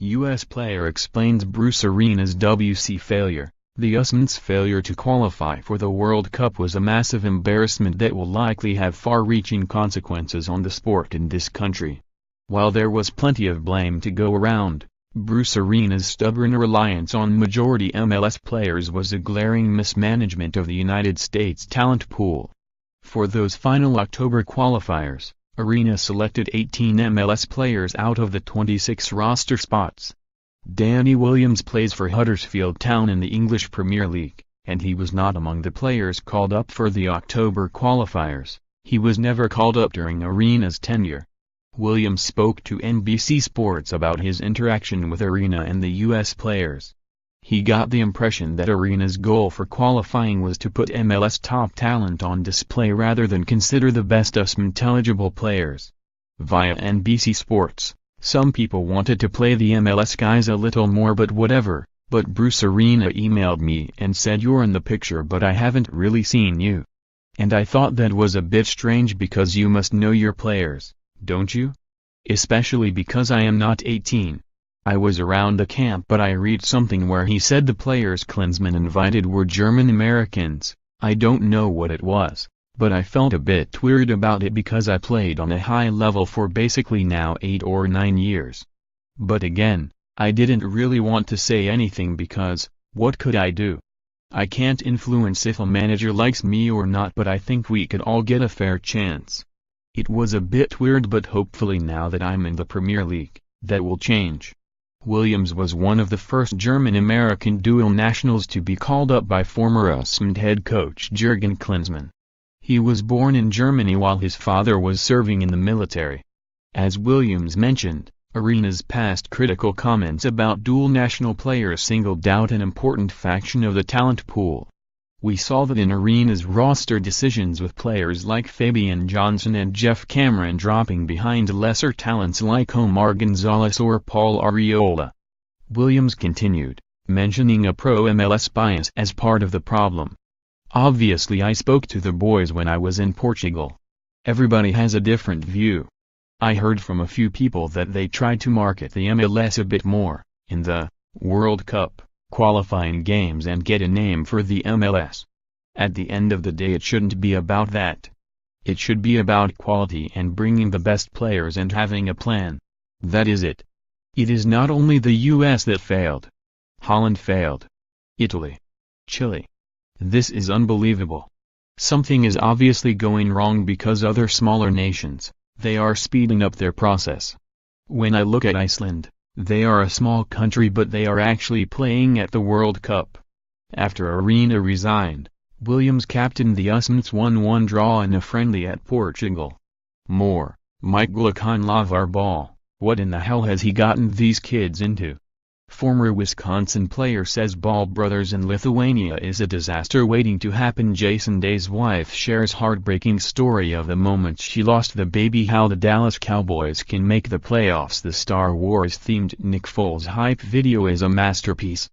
U.S. player explains Bruce Arena's WC failure. The USMNT's failure to qualify for the World Cup was a massive embarrassment that will likely have far-reaching consequences on the sport in this country. While there was plenty of blame to go around, Bruce Arena's stubborn reliance on majority MLS players was a glaring mismanagement of the United States talent pool. For those final October qualifiers, Arena selected 18 MLS players out of the 26 roster spots. Danny Williams plays for Huddersfield Town in the English Premier League, and he was not among the players called up for the October qualifiers. He was never called up during Arena's tenure. Williams spoke to NBC Sports about his interaction with Arena and the U.S. players. He got the impression that Arena's goal for qualifying was to put MLS top talent on display rather than consider the best USMNT-eligible players. Via NBC Sports, some people wanted to play the MLS guys a little more, but whatever. But Bruce Arena emailed me and said, "You're in the picture but I haven't really seen you." And I thought that was a bit strange because you must know your players, don't you? Especially because I am not 18. I was around the camp, but I read something where he said the players Klinsmann invited were German Americans. I don't know what it was, but I felt a bit weird about it because I played on a high level for basically now 8 or 9 years. But again, I didn't really want to say anything because, what could I do? I can't influence if a manager likes me or not, but I think we could all get a fair chance. It was a bit weird, but hopefully now that I'm in the Premier League, that will change. Williams was one of the first German-American dual nationals to be called up by former USMNT head coach Jürgen Klinsmann. He was born in Germany while his father was serving in the military. As Williams mentioned, Arena's past critical comments about dual national players singled out an important faction of the talent pool. We saw that in Arena's roster decisions, with players like Fabian Johnson and Jeff Cameron dropping behind lesser talents like Omar Gonzalez or Paul Arriola. Williams continued, mentioning a pro-MLS bias as part of the problem. "Obviously I spoke to the boys when I was in Portugal. Everybody has a different view. I heard from a few people that they tried to market the MLS a bit more, in the World Cup qualifying games, and get a name for the MLS. At the end of the day it shouldn't be about that. It should be about quality and bringing the best players and having a plan. That is it. It is not only the US that failed. Holland failed. Italy. Chile. This is unbelievable. Something is obviously going wrong because other smaller nations, they are speeding up their process. When I look at Iceland, they are a small country but they are actually playing at the World Cup." After Arena resigned, Williams captained the USMNT's 1-1 draw in a friendly at Portugal. More, Mike Glukon Lavar Ball, what in the hell has he gotten these kids into? Former Wisconsin player says Ball brothers in Lithuania is a disaster waiting to happen. Jason Day's wife shares heartbreaking story of the moment she lost the baby. How the Dallas Cowboys can make the playoffs. The Star Wars-themed Nick Foles hype video is a masterpiece.